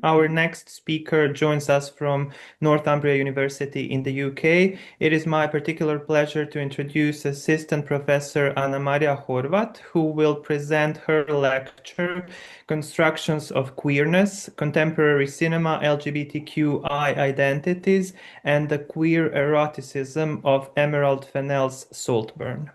Our next speaker joins us from Northumbria University in the UK. It is my particular pleasure to introduce Assistant Professor Anamarija Horvat, who will present her lecture, Constructions of Queerness, Contemporary Cinema, LGBTQI Identities, and the Queer Eroticism of Emerald Fennell's Saltburn.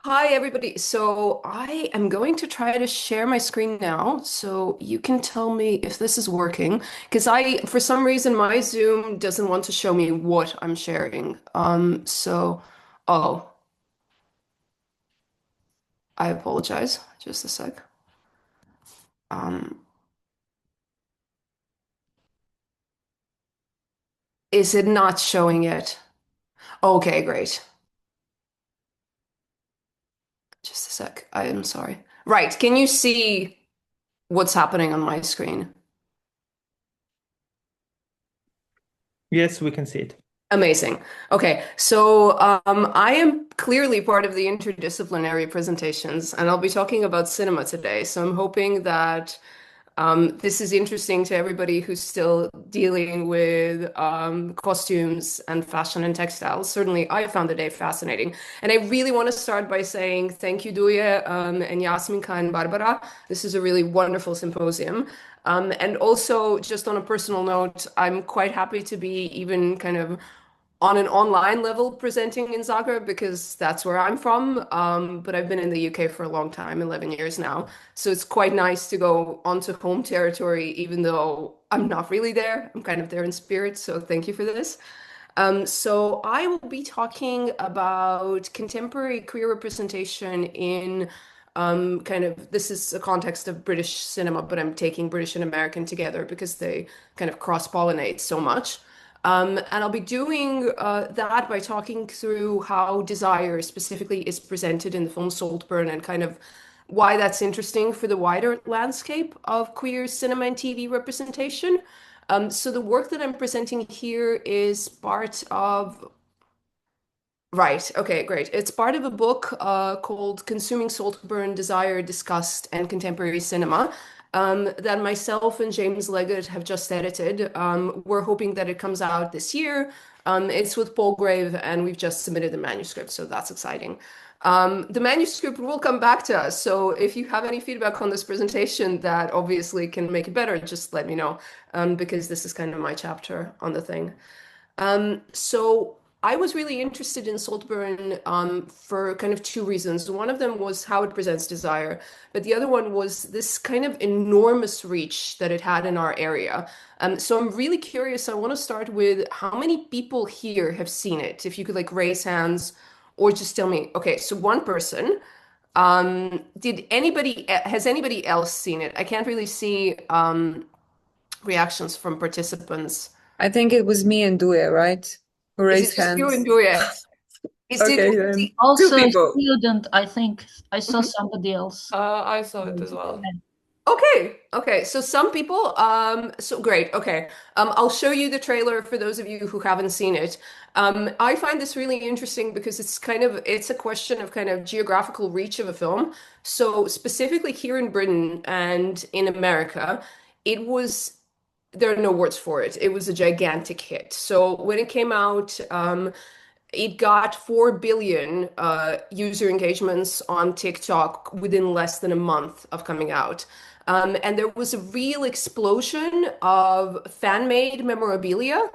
Hi, everybody. So I am going to try to share my screen now, so you can tell me if this is working. Because for some reason, my Zoom doesn't want to show me what I'm sharing. Oh, I apologize. Just a sec. Um, is it not showing yet? Okay, great. Just a sec. I am sorry. Right. Can you see what's happening on my screen? Yes, we can see it. Amazing. Okay, so I am clearly part of the interdisciplinary presentations, and I'll be talking about cinema today. So I'm hoping that this is interesting to everybody who's still dealing with costumes and fashion and textiles. Certainly, I found the day fascinating. And I really want to start by saying thank you, Duya, and Yasminka and Barbara. This is a really wonderful symposium. And also, just on a personal note, I'm quite happy to be even kind of on an online level presenting in Zagreb because that's where I'm from. But I've been in the UK for a long time, 11 years now. So it's quite nice to go onto home territory, even though I'm not really there. I'm kind of there in spirit. So thank you for this. So I will be talking about contemporary queer representation in this is a context of British cinema, but I'm taking British and American together because they kind of cross-pollinate so much. And I'll be doing that by talking through how desire specifically is presented in the film Saltburn and kind of why that's interesting for the wider landscape of queer cinema and TV representation. So the work that I'm presenting here is part of Right. Okay, great. It's part of a book called Consuming Saltburn, Desire, Disgust, and Contemporary Cinema that myself and James Leggett have just edited. We're hoping that it comes out this year. It's with Palgrave, and we've just submitted the manuscript, so that's exciting. The manuscript will come back to us, so if you have any feedback on this presentation that obviously can make it better, just let me know, because this is kind of my chapter on the thing. So I was really interested in Saltburn for kind of two reasons. One of them was how it presents desire, but the other one was this kind of enormous reach that it had in our area. So I'm really curious. I want to start with how many people here have seen it? If you could like raise hands or just tell me. Okay, so one person. Has anybody else seen it? I can't really see reactions from participants. I think it was me and Duya, right? Who Is it raised just you and hands. Julia? Is it Okay, then. Two Also a people. student, I think. I saw Mhm. somebody else. I saw it as well. Okay, okay. So some people, so great. Okay. I'll show you the trailer for those of you who haven't seen it. I find this really interesting because it's a question of kind of geographical reach of a film. So specifically here in Britain and in America, it was, there are no words for it. It was a gigantic hit. So when it came out, it got 4 billion user engagements on TikTok within less than a month of coming out. And there was a real explosion of fan-made memorabilia.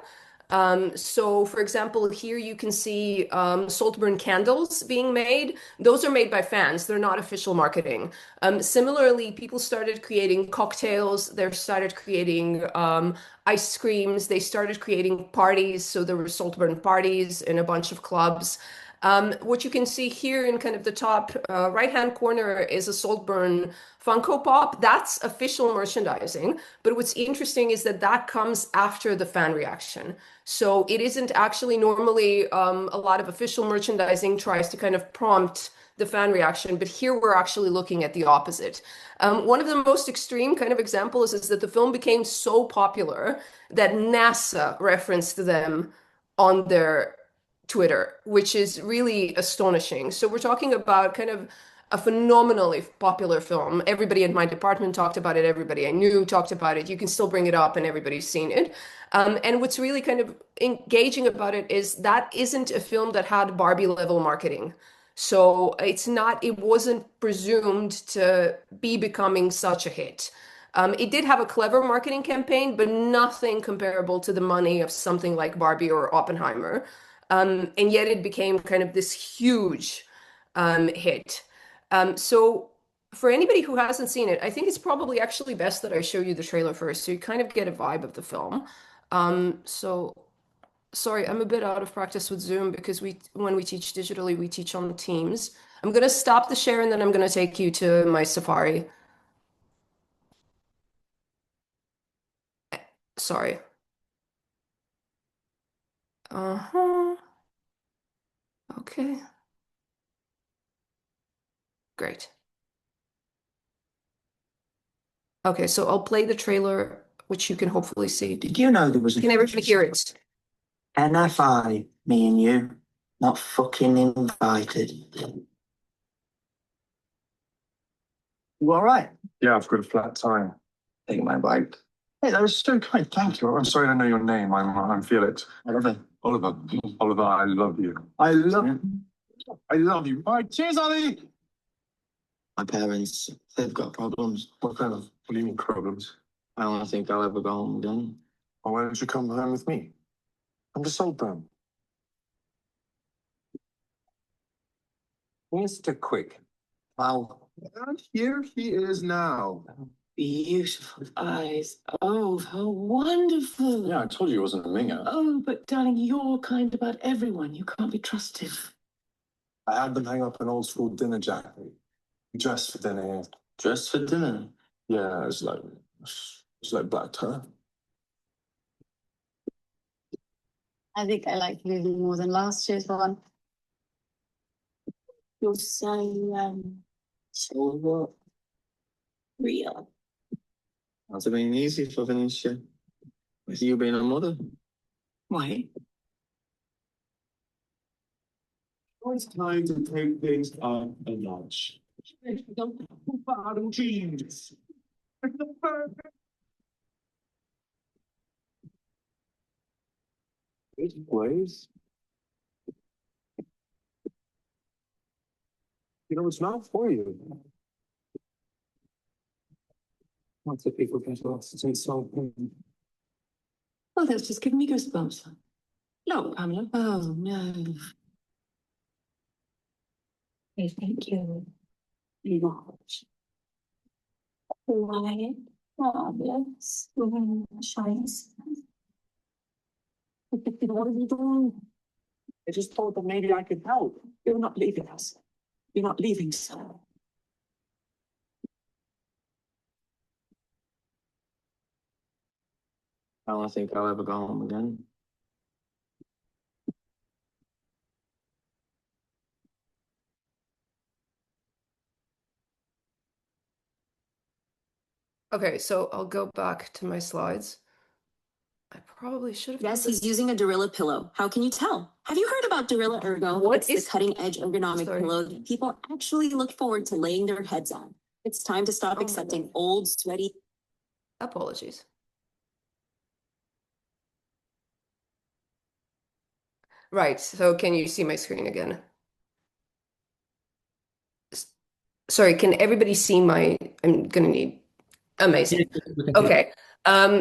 So, for example, here you can see Saltburn candles being made. Those are made by fans, they're not official marketing. Similarly, people started creating cocktails, they started creating ice creams, they started creating parties. So, there were Saltburn parties in a bunch of clubs. What you can see here in kind of the top right-hand corner is a Saltburn Funko Pop. That's official merchandising. But what's interesting is that that comes after the fan reaction. So it isn't actually normally a lot of official merchandising tries to kind of prompt the fan reaction, but here we're actually looking at the opposite. One of the most extreme kind of examples is that the film became so popular that NASA referenced them on their Twitter, which is really astonishing. So we're talking about kind of a phenomenally popular film. Everybody in my department talked about it. Everybody I knew talked about it. You can still bring it up and everybody's seen it. And what's really kind of engaging about it is that isn't a film that had Barbie level marketing. So it wasn't presumed to be becoming such a hit. It did have a clever marketing campaign, but nothing comparable to the money of something like Barbie or Oppenheimer. And yet it became kind of this huge hit. So for anybody who hasn't seen it, I think it's probably actually best that I show you the trailer first, so you kind of get a vibe of the film. So sorry, I'm a bit out of practice with Zoom because when we teach digitally, we teach on Teams. I'm gonna stop the share and then I'm gonna take you to my Safari. Sorry. Uh-huh. Okay. Great. Okay, so I'll play the trailer, which you can hopefully see. Did you know there was a Can everybody hear it? NFI, me and you, not fucking invited? You all right? Yeah, I've got a flat tire. Take my bike. Hey, that was so kind. Thank you. I'm sorry I don't know your name. I'm Felix. Oliver. Oliver. Oliver, I love you. I love you. All right, cheers, Ollie. My parents, they've got problems. What do you mean problems? I don't think I'll ever go home again. Oh, why don't you come home with me? I'm just old them. Mr. Quick. Wow. And here he is now. Beautiful eyes. Oh, how wonderful. Yeah, I told you he wasn't a minger. Oh, but darling, you're kind about everyone. You can't be trusted. I had them hang up an old school dinner jacket. Dressed for dinner here. Dressed for dinner. Yeah, it's like black tie. I think I like you more than last year's one. You're so real. Has it been easy for Venetia? With you being a mother? Why? It's time to take things up a notch. Jeans. It plays. You know, it's not for you. Lots of people get lost in something. Oh, that's just giving me goosebumps. No, Pamela. Oh, no. I thank you much. Quiet, marvelous, shines. What are you doing? I just thought that maybe I could help. You're not leaving us. You're not leaving, sir. I don't think I'll ever go home again. Okay, so I'll go back to my slides. I probably should have. Yes, he's using a Dorilla pillow. How can you tell? Have you heard about Dorilla Ergo? What It's is- the cutting-edge ergonomic Sorry. pillow that people actually look forward to laying their heads on. It's time to stop Oh my accepting God. old, sweaty. Apologies. Right, so can you see my screen again? Sorry, can everybody see I'm gonna need, amazing. Okay,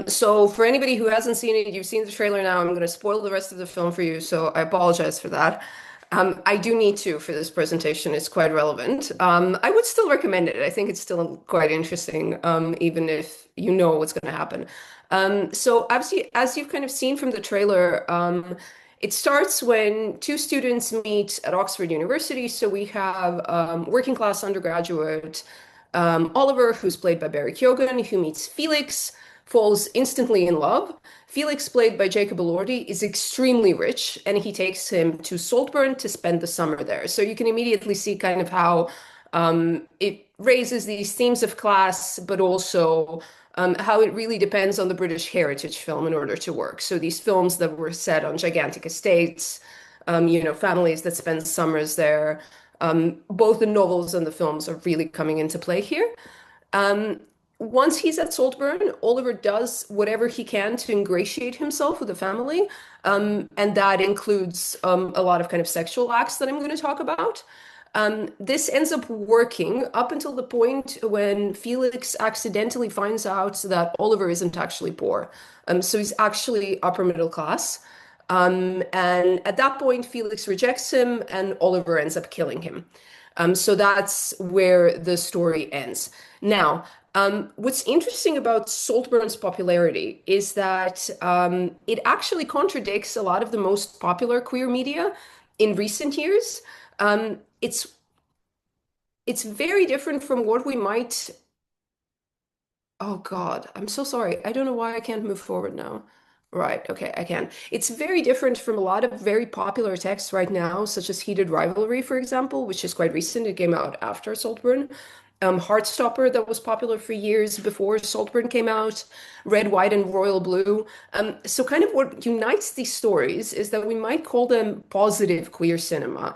so for anybody who hasn't seen it, you've seen the trailer now, I'm gonna spoil the rest of the film for you, so I apologize for that. I do need to for this presentation, it's quite relevant. I would still recommend it. I think it's still quite interesting, even if you know what's gonna happen. So as you've kind of seen from the trailer, it starts when two students meet at Oxford University. So we have working class undergraduate Oliver, who's played by Barry Keoghan, who meets Felix, falls instantly in love. Felix, played by Jacob Elordi, is extremely rich, and he takes him to Saltburn to spend the summer there. So you can immediately see kind of how it raises these themes of class, but also how it really depends on the British heritage film in order to work. So these films that were set on gigantic estates, families that spend summers there, Both the novels and the films are really coming into play here. Um, Once he's at Saltburn, Oliver does whatever he can to ingratiate himself with the family, and that includes a lot of kind of sexual acts that I'm going to talk about. This ends up working up until the point when Felix accidentally finds out that Oliver isn't actually poor. So he's actually upper middle class. And at that point, Felix rejects him, and Oliver ends up killing him. So that's where the story ends. Now, what's interesting about Saltburn's popularity is that it actually contradicts a lot of the most popular queer media in recent years. It's very different from what we might. Oh God, I'm so sorry. I don't know why I can't move forward now. Right, okay, I can. It's very different from a lot of very popular texts right now, such as Heated Rivalry, for example, which is quite recent. It came out after Saltburn. Heartstopper, that was popular for years before Saltburn came out, Red, White, and Royal Blue. So kind of what unites these stories is that we might call them positive queer cinema.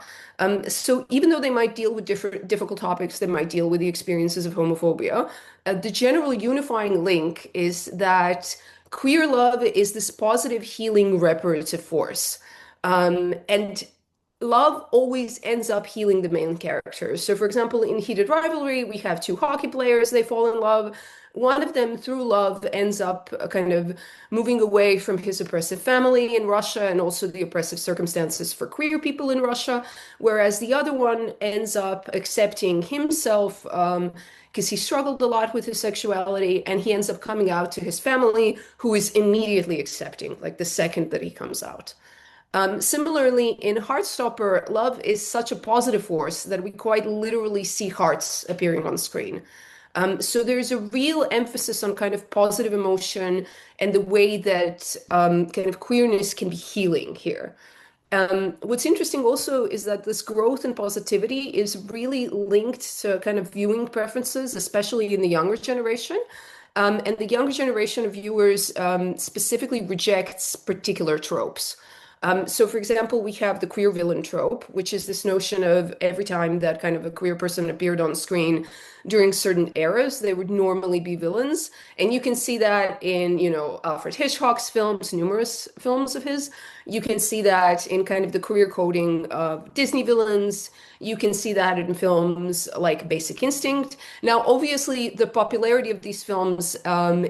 So even though they might deal with different difficult topics, they might deal with the experiences of homophobia, the general unifying link is that queer love is this positive healing reparative force. And love always ends up healing the main characters. So, for example, in Heated Rivalry, we have two hockey players, they fall in love. One of them, through love, ends up kind of moving away from his oppressive family in Russia and also the oppressive circumstances for queer people in Russia, whereas the other one ends up accepting himself because he struggled a lot with his sexuality, and he ends up coming out to his family, who is immediately accepting, like the second that he comes out. Similarly, in Heartstopper, love is such a positive force that we quite literally see hearts appearing on screen. So there's a real emphasis on kind of positive emotion and the way that kind of queerness can be healing here. What's interesting also is that this growth and positivity is really linked to kind of viewing preferences, especially in the younger generation. And the younger generation of viewers specifically rejects particular tropes. So, for example, we have the queer villain trope, which is this notion of every time that kind of a queer person appeared on screen during certain eras, they would normally be villains. And you can see that in, Alfred Hitchcock's films, numerous films of his. You can see that in kind of the queer coding of Disney villains. You can see that in films like Basic Instinct. Now, obviously, the popularity of these films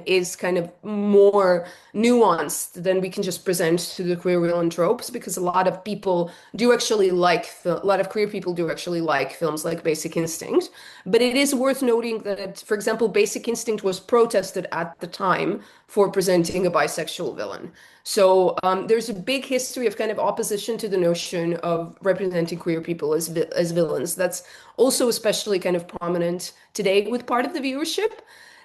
is kind of more nuanced than we can just present to the queer villain tropes, because a lot of people do actually a lot of queer people do actually like films like Basic Instinct. But it is worth noting that, for example, Basic Instinct was protested at the time for presenting a bisexual villain. So there's a big history of kind of opposition to the notion of representing queer people as villains. That's also especially kind of prominent today with part of the viewership.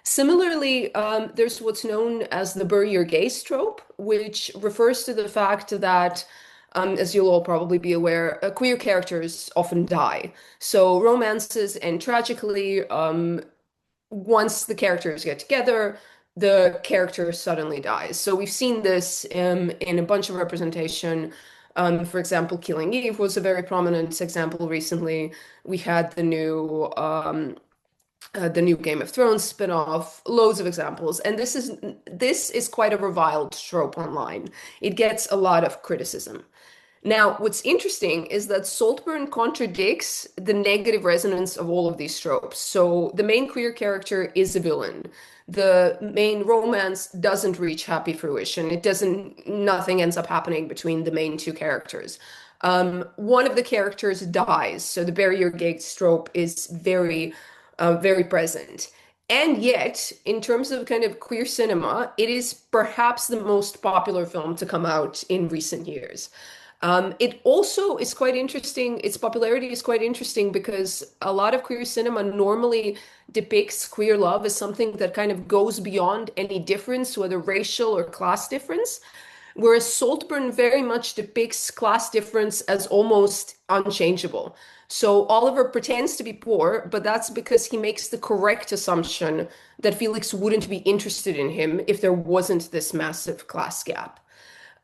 Similarly, there's what's known as the bury your gays trope, which refers to the fact that, as you'll all probably be aware, queer characters often die. So romances end tragically. Once the characters get together, the character suddenly dies. So we've seen this in a bunch of representation. For example, Killing Eve was a very prominent example recently. We had the new Game of Thrones spin-off, loads of examples. And this is quite a reviled trope online. It gets a lot of criticism. Now, what's interesting is that Saltburn contradicts the negative resonance of all of these tropes. So the main queer character is a villain. The main romance doesn't reach happy fruition. Nothing ends up happening between the main two characters. One of the characters dies, so the barrier gate trope is very, very present. And yet, in terms of kind of queer cinema, it is perhaps the most popular film to come out in recent years. It also is quite interesting. Its popularity is quite interesting because a lot of queer cinema normally depicts queer love as something that kind of goes beyond any difference, whether racial or class difference. Whereas Saltburn very much depicts class difference as almost unchangeable. So Oliver pretends to be poor, but that's because he makes the correct assumption that Felix wouldn't be interested in him if there wasn't this massive class gap.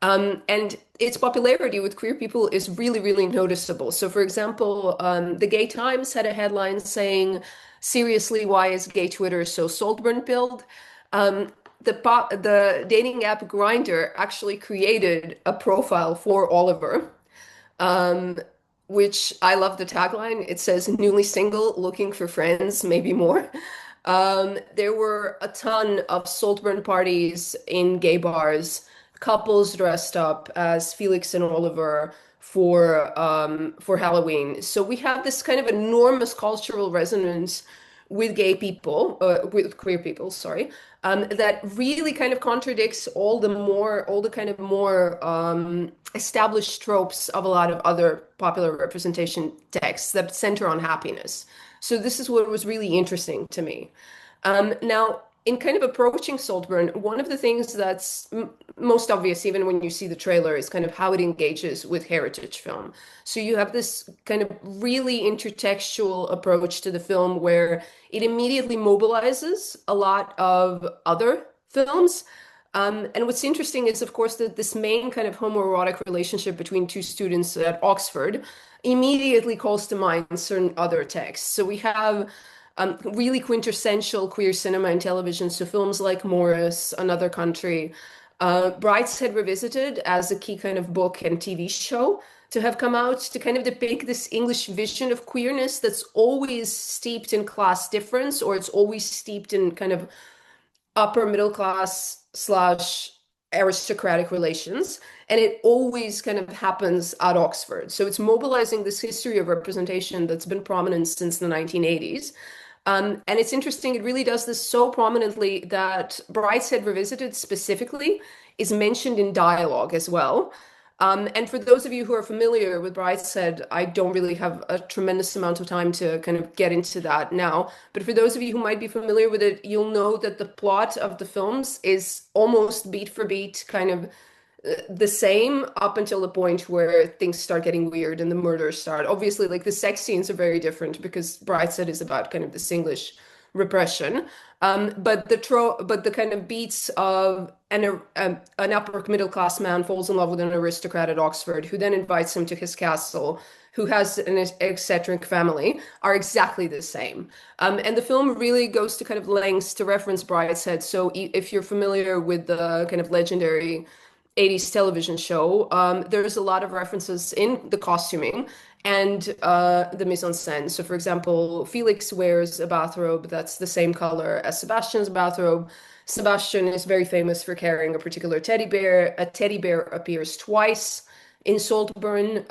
And its popularity with queer people is really, really noticeable. So, for example, the Gay Times had a headline saying, "Seriously, why is gay Twitter so Saltburn-pilled?" The dating app Grindr actually created a profile for Oliver, um, which I love the tagline. It says, "Newly single, looking for friends, maybe more." There were a ton of Saltburn parties in gay bars, couples dressed up as Felix and Oliver for Halloween. So we have this kind of enormous cultural resonance with gay people, with queer people, sorry, that really kind of contradicts all the kind of more established tropes of a lot of other popular representation texts that center on happiness. So this is what was really interesting to me. Now, in kind of approaching Saltburn, one of the things that's most obvious, even when you see the trailer, is kind of how it engages with heritage film. So you have this kind of really intertextual approach to the film where it immediately mobilizes a lot of other films. And what's interesting is, of course, that this main kind of homoerotic relationship between two students at Oxford immediately calls to mind certain other texts. So we have really quintessential queer cinema and television. So films like Morris, Another Country, Brideshead Revisited as a key kind of book and TV show to have come out to kind of depict this English vision of queerness that's always steeped in class difference, or it's always steeped in kind of upper middle class slash aristocratic relations. And it always kind of happens at Oxford. So it's mobilizing this history of representation that's been prominent since the 1980s. And it's interesting, it really does this so prominently that Brideshead Revisited specifically is mentioned in dialogue as well. And for those of you who are familiar with Brideshead, I don't really have a tremendous amount of time to kind of get into that now. But for those of you who might be familiar with it, you'll know that the plot of the films is almost beat for beat kind of the same up until the point where things start getting weird and the murders start. Obviously, like the sex scenes are very different because Brideshead is about kind of this English repression. But the kind of beats of an upper middle class man falls in love with an aristocrat at Oxford, who then invites him to his castle, who has an eccentric family, are exactly the same. And the film really goes to kind of lengths to reference Brideshead. So if you're familiar with the kind of legendary 80s television show, there's a lot of references in the costuming and the mise en scène. So, for example, Felix wears a bathrobe that's the same color as Sebastian's bathrobe. Sebastian is very famous for carrying a particular teddy bear. A teddy bear appears twice in Saltburn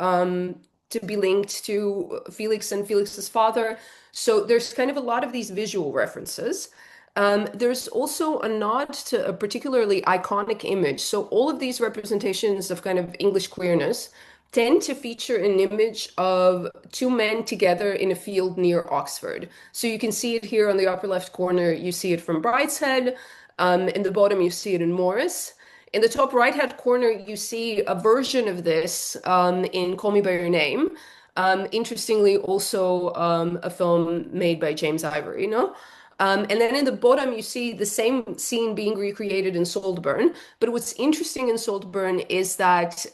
to be linked to Felix and Felix's father. So there's kind of a lot of these visual references. There's also a nod to a particularly iconic image. So all of these representations of kind of English queerness tend to feature an image of two men together in a field near Oxford. So you can see it here on the upper left corner. You see it from Brideshead. In the bottom, you see it in Morris. In the top right-hand corner, you see a version of this in Call Me By Your Name. Interestingly, also a film made by James Ivory, no? And then in the bottom, you see the same scene being recreated in Saltburn. But what's interesting in Saltburn is that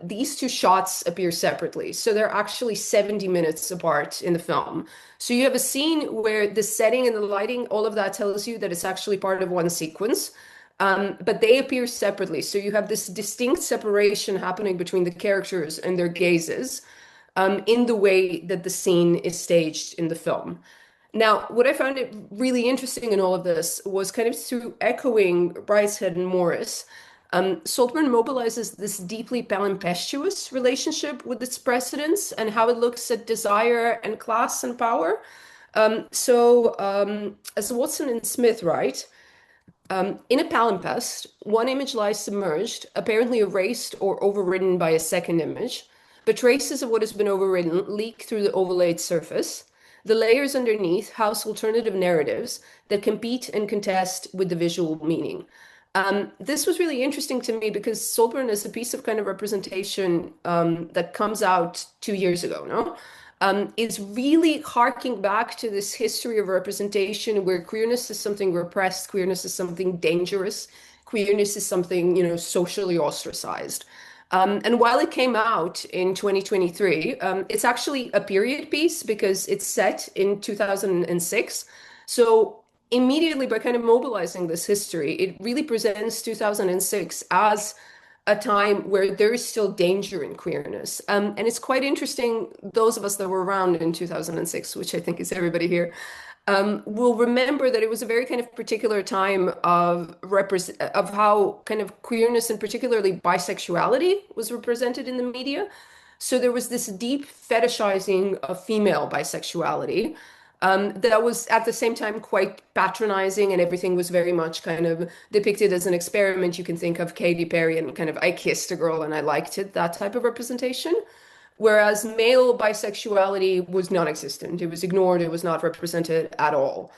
these two shots appear separately. So they're actually 70 minutes apart in the film. So you have a scene where the setting and the lighting, all of that tells you that it's actually part of one sequence. But they appear separately. So you have this distinct separation happening between the characters and their gazes in the way that the scene is staged in the film. Now, what I found it really interesting in all of this was kind of through echoing Brideshead and Morris, Saltburn mobilizes this deeply palimpsestuous relationship with its precedents and how it looks at desire and class and power. As Watson and Smith write, in a palimpsest, one image lies submerged, apparently erased or overridden by a second image, but traces of what has been overridden leak through the overlaid surface. The layers underneath house alternative narratives that compete and contest with the visual meaning. This was really interesting to me because Saltburn is a piece of kind of representation that comes out 2 years ago, no? Is really harking back to this history of representation where queerness is something repressed, queerness is something dangerous, queerness is something, socially ostracized. And while it came out in 2023, it's actually a period piece because it's set in 2006. So immediately by kind of mobilizing this history, it really presents 2006 as a time where there is still danger in queerness. And it's quite interesting, those of us that were around in 2006, which I think is everybody here, will remember that it was a very kind of particular time of how kind of queerness and particularly bisexuality was represented in the media. So there was this deep fetishizing of female bisexuality that was at the same time quite patronizing, and everything was very much kind of depicted as an experiment. You can think of Katy Perry and kind of I kissed a girl and I liked it, that type of representation. Whereas male bisexuality was non-existent. It was ignored. It was not represented at all.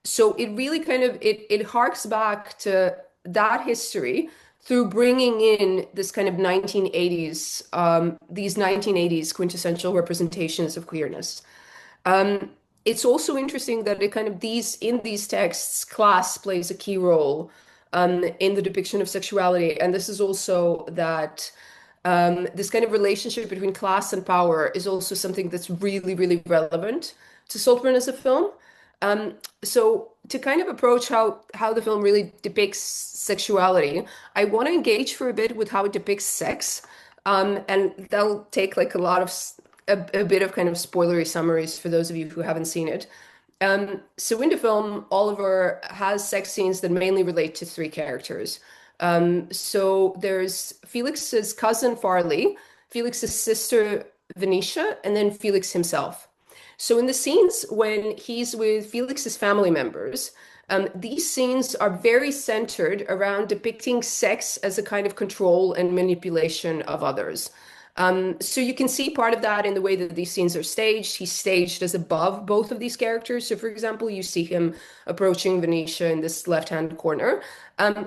So it really kind of it harks back to that history through bringing in this kind of 1980s, these 1980s quintessential representations of queerness. It's also interesting that it kind of in these texts, class plays a key role in the depiction of sexuality, and this is also that this kind of relationship between class and power is also something that's really, really relevant to Saltburn as a film. So to kind of approach how the film really depicts sexuality, I want to engage for a bit with how it depicts sex, and that'll take like a bit of kind of spoilery summaries for those of you who haven't seen it. So in the film, Oliver has sex scenes that mainly relate to three characters. So there's Felix's cousin Farley, Felix's sister Venetia, and then Felix himself. So in the scenes when he's with Felix's family members, these scenes are very centered around depicting sex as a kind of control and manipulation of others. So you can see part of that in the way that these scenes are staged. He's staged as above both of these characters. So for example, you see him approaching Venetia in this left-hand corner.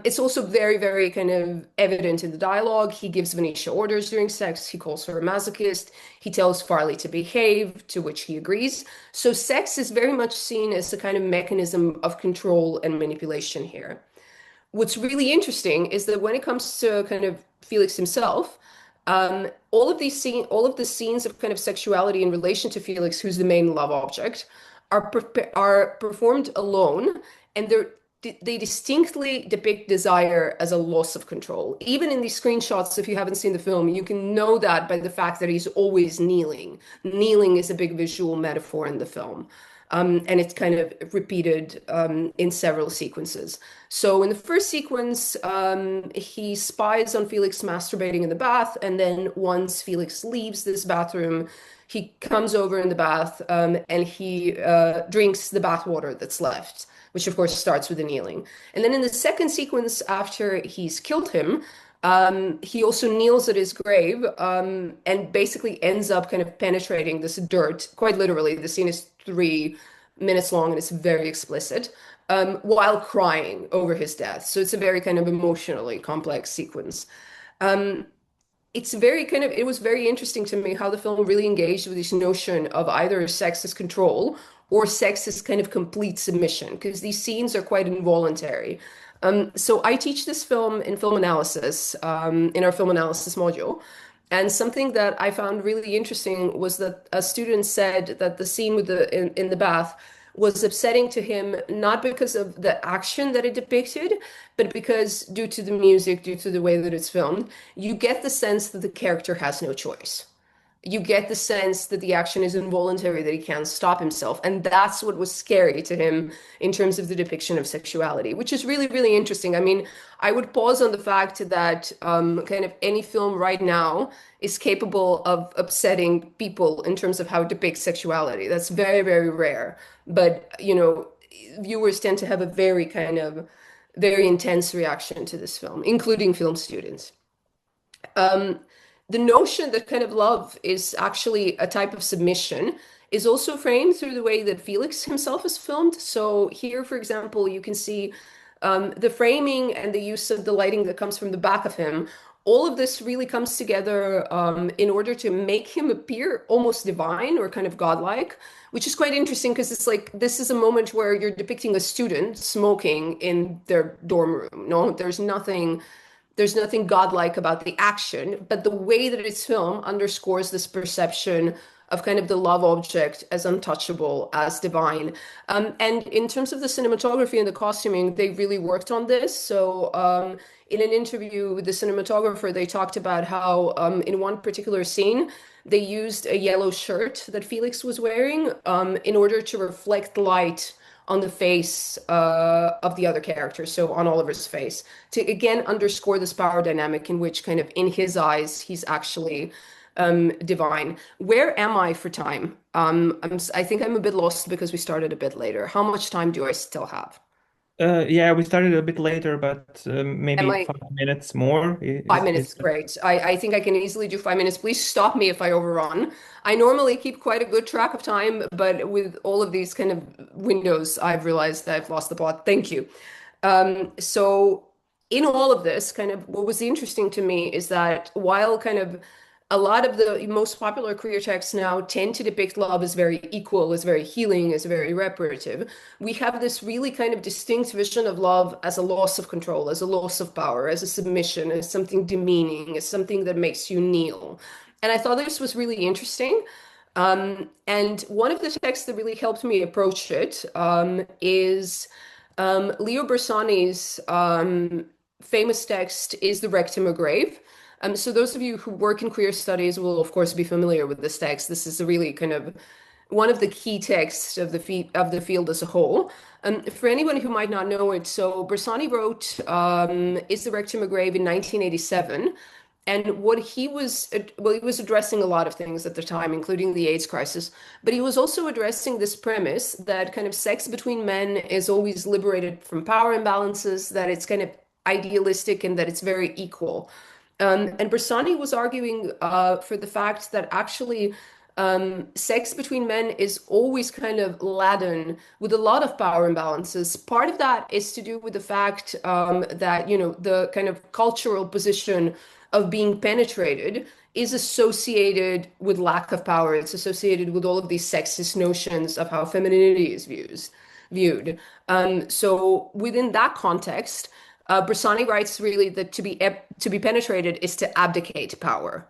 It's also very, very kind of evident in the dialogue. He gives Venetia orders during sex. He calls her a masochist. He tells Farley to behave, to which he agrees. So sex is very much seen as a kind of mechanism of control and manipulation here. What's really interesting is that when it comes to kind of Felix himself, all of the scenes of kind of sexuality in relation to Felix, who's the main love object, are performed alone, and they distinctly depict desire as a loss of control. Even in these screenshots, if you haven't seen the film, you can know that by the fact that he's always kneeling. Kneeling is a big visual metaphor in the film. And it's kind of repeated in several sequences. So in the first sequence, he spies on Felix masturbating in the bath, and then once Felix leaves this bathroom, he comes over in the bath and he drinks the bath water that's left, which of course starts with the kneeling. And then in the second sequence, after he's killed him, he also kneels at his grave and basically ends up kind of penetrating this dirt, quite literally. The scene is 3 minutes long and it's very explicit, while crying over his death. So it's a very kind of emotionally complex sequence. It was very interesting to me how the film really engaged with this notion of either sex as control or sex as kind of complete submission, because these scenes are quite involuntary. So I teach this film in film analysis, in our film analysis module. And something that I found really interesting was that a student said that the scene with in the bath was upsetting to him, not because of the action that it depicted, but because due to the music, due to the way that it's filmed, you get the sense that the character has no choice. You get the sense that the action is involuntary, that he can't stop himself. And that's what was scary to him in terms of the depiction of sexuality, which is really, really interesting. I mean, I would pause on the fact that kind of any film right now is capable of upsetting people in terms of how it depicts sexuality. That's very, very rare. But, viewers tend to have a very kind of very intense reaction to this film, including film students. The notion that kind of love is actually a type of submission is also framed through the way that Felix himself is filmed. So here, for example, you can see the framing and the use of the lighting that comes from the back of him all of this really comes together in order to make him appear almost divine or kind of godlike, which is quite interesting because it's like this is a moment where you're depicting a student smoking in their dorm room. No, there's nothing godlike about the action, but the way that it's filmed underscores this perception of kind of the love object as untouchable, as divine. And in terms of the cinematography and the costuming, they really worked on this. So in an interview with the cinematographer, they talked about how in one particular scene, they used a yellow shirt that Felix was wearing in order to reflect light on the face of the other character, so on Oliver's face, to again underscore this power dynamic in which kind of in his eyes, he's actually divine. Where am I for time? I think I'm a bit lost because we started a bit later. How much time do I still have? Yeah, we started a bit later, but maybe Am I 5 minutes more. 5 minutes? Great. I think I can easily do 5 minutes. Please stop me if I overrun. I normally keep quite a good track of time, but with all of these kind of windows, I've realized that I've lost the plot. Thank you. So in all of this, kind of what was interesting to me is that while kind of a lot of the most popular queer texts now tend to depict love as very equal, as very healing, as very reparative, we have this really kind of distinct vision of love as a loss of control, as a loss of power, as a submission, as something demeaning, as something that makes you kneel. And I thought this was really interesting. And one of the texts that really helped me approach it is Leo Bersani's famous text is The Rectum of Grave. So those of you who work in queer studies will, of course, be familiar with this text. This is a really kind of one of the key texts of the field as a whole. For anyone who might not know it, so Bersani wrote Is the Rectum of Grave in 1987. And what he was addressing a lot of things at the time, including the AIDS crisis, but he was also addressing this premise that kind of sex between men is always liberated from power imbalances, that it's kind of idealistic and that it's very equal. And Bersani was arguing for the fact that actually sex between men is always kind of laden with a lot of power imbalances. Part of that is to do with the fact that, you know, the kind of cultural position of being penetrated is associated with lack of power. It's associated with all of these sexist notions of how femininity is viewed. So within that context, Bersani writes really that to be penetrated is to abdicate power.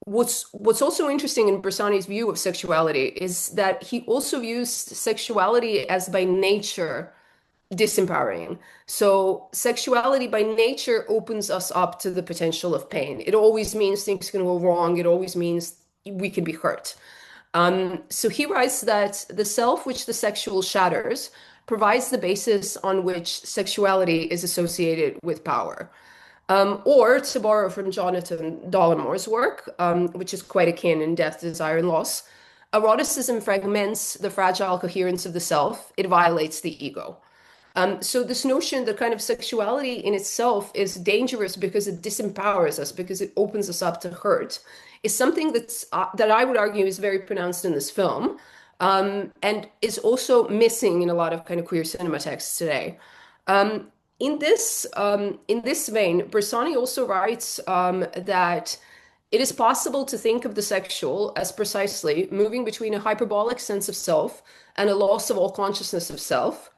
What's also interesting in Bersani's view of sexuality is that he also views sexuality as by nature disempowering. So sexuality by nature opens us up to the potential of pain. It always means things can go wrong. It always means we can be hurt. So he writes that the self which the sexual shatters provides the basis on which sexuality is associated with power. Or to borrow from Jonathan Dollamore's work, which is quite akin in Death, Desire, and Loss, eroticism fragments the fragile coherence of the self. It violates the ego. So this notion that kind of sexuality in itself is dangerous because it disempowers us, because it opens us up to hurt, is something that I would argue is very pronounced in this film, and is also missing in a lot of kind of queer cinema texts today. In this vein, Bersani also writes that it is possible to think of the sexual as precisely moving between a hyperbolic sense of self and a loss of all consciousness of self.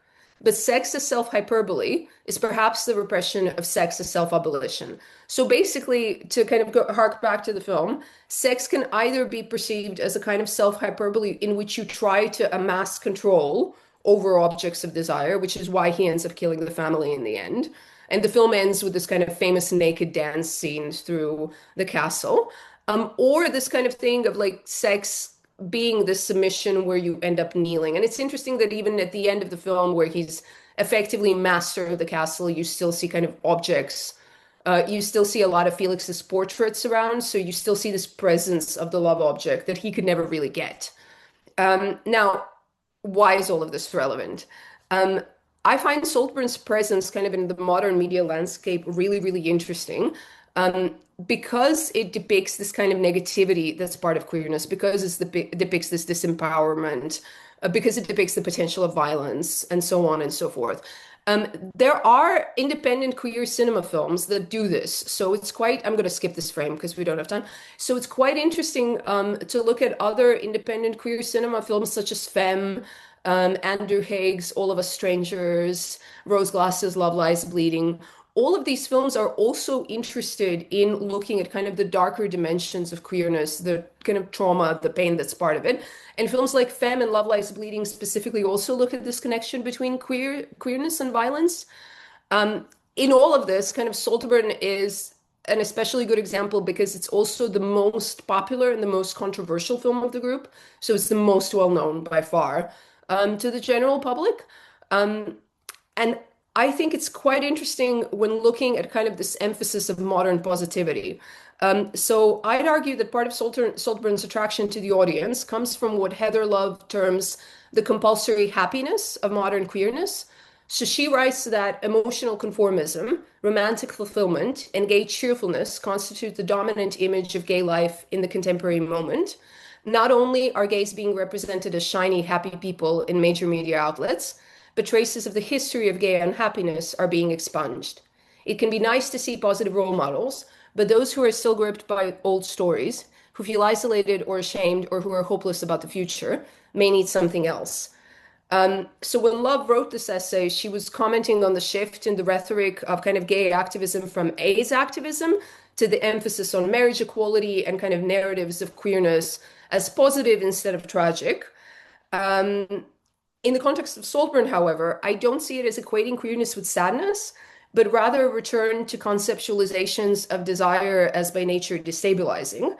But sex as self-hyperbole is perhaps the repression of sex as self-abolition. So basically, to kind of hark back to the film, sex can either be perceived as a kind of self-hyperbole in which you try to amass control over objects of desire, which is why he ends up killing the family in the end. And the film ends with this kind of famous naked dance scene through the castle. Or this kind of thing of like sex being this submission where you end up kneeling. And it's interesting that even at the end of the film where he's effectively master of the castle, you still see kind of objects. You still see a lot of Felix's portraits around. So you still see this presence of the love object that he could never really get. Now, why is all of this relevant? I find Saltburn's presence kind of in the modern media landscape really, really interesting. Because it depicts this kind of negativity that's part of queerness, because it depicts this disempowerment, because it depicts the potential of violence, and so on and so forth. There are independent queer cinema films that do this. So it's quite, I'm going to skip this frame because we don't have time. So it's quite interesting to look at other independent queer cinema films such as Femme, Andrew Haig's All of Us Strangers, Rose Glass's Love Lies Bleeding. All of these films are also interested in looking at kind of the darker dimensions of queerness, the kind of trauma, the pain that's part of it. And films like Femme and Love Lies Bleeding specifically also look at this connection between queerness and violence. In all of this, kind of Saltburn is an especially good example because it's also the most popular and the most controversial film of the group. So it's the most well known by far to the general public. And I think it's quite interesting when looking at kind of this emphasis of modern positivity. So I'd argue that part of Saltburn's attraction to the audience comes from what Heather Love terms the compulsory happiness of modern queerness. So she writes that emotional conformism, romantic fulfillment, and gay cheerfulness constitute the dominant image of gay life in the contemporary moment. Not only are gays being represented as shiny, happy people in major media outlets, but traces of the history of gay unhappiness are being expunged. It can be nice to see positive role models, but those who are still gripped by old stories, who feel isolated or ashamed, or who are hopeless about the future, may need something else. So when Love wrote this essay, she was commenting on the shift in the rhetoric of kind of gay activism from AIDS activism to the emphasis on marriage equality and kind of narratives of queerness as positive instead of tragic. In the context of Saltburn, however, I don't see it as equating queerness with sadness, but rather a return to conceptualizations of desire as by nature destabilizing.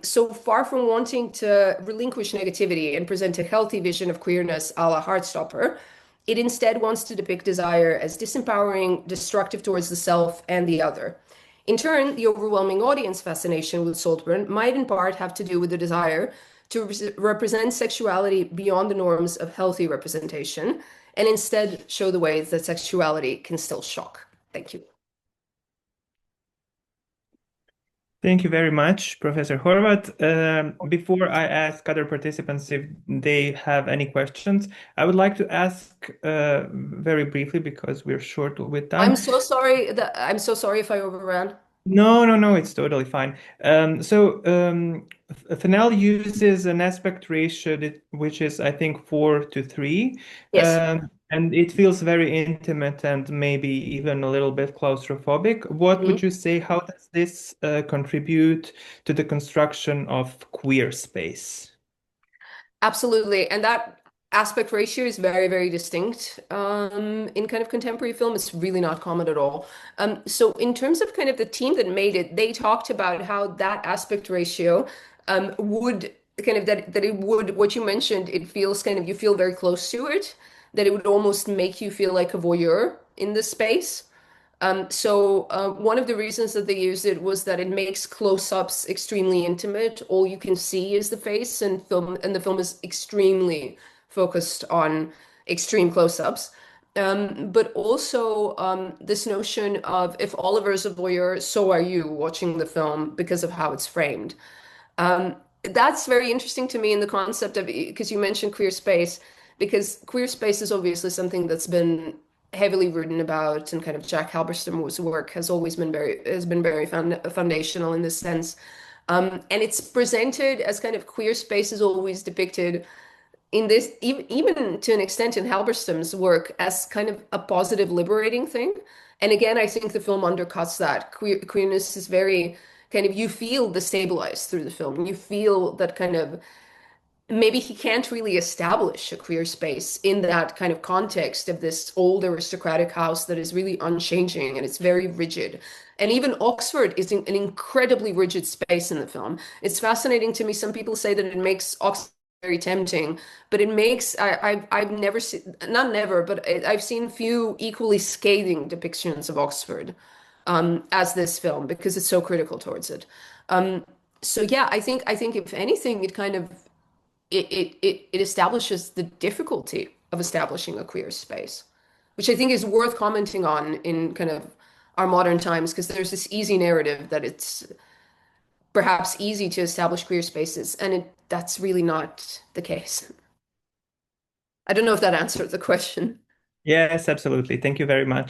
So far from wanting to relinquish negativity and present a healthy vision of queerness a la Heartstopper, it instead wants to depict desire as disempowering, destructive towards the self and the other. In turn, the overwhelming audience fascination with Saltburn might in part have to do with the desire to represent sexuality beyond the norms of healthy representation and instead show the ways that sexuality can still shock. Thank you. Thank you very much, Professor Horvat. Before I ask other participants if they have any questions, I would like to ask very briefly because we're short with time. I'm so sorry if I overran. No, it's totally fine. Fennell uses an aspect ratio which is, I think, 4:3. Yes. And it feels very intimate and maybe even a little bit claustrophobic. What would you say? How does this contribute to the construction of queer space? Absolutely. And that aspect ratio is very, very distinct in kind of contemporary film. It's really not common at all. So in terms of kind of the team that made it, they talked about how that aspect ratio would kind of that it would, what you mentioned, it feels kind of, you feel very close to it, that it would almost make you feel like a voyeur in this space. One of the reasons that they used it was that it makes close-ups extremely intimate. All you can see is the face, and the film is extremely focused on extreme close-ups. But also this notion of if Oliver's a voyeur, so are you watching the film because of how it's framed. That's very interesting to me in the concept of, because you mentioned queer space, because queer space is obviously something that's been heavily written about, and kind of Jack Halberstam's work has been very foundational in this sense. And it's presented as kind of queer space is always depicted in this, even to an extent in Halberstam's work, as kind of a positive, liberating thing. And again, I think the film undercuts that. Queerness is very kind of, you feel destabilized through the film. You feel that kind of, maybe he can't really establish a queer space in that kind of context of this old aristocratic house that is really unchanging and it's very rigid. And even Oxford is an incredibly rigid space in the film. It's fascinating to me. Some people say that it makes Oxford very tempting, but it makes, I've never seen, not never, but I've seen few equally scathing depictions of Oxford as this film, because it's so critical towards it. So yeah, I think if anything, it kind of, it establishes the difficulty of establishing a queer space, which I think is worth commenting on in kind of our modern times, because there's this easy narrative that it's perhaps easy to establish queer spaces, and that's really not the case. I don't know if that answered the question. Yes, absolutely. Thank you very much.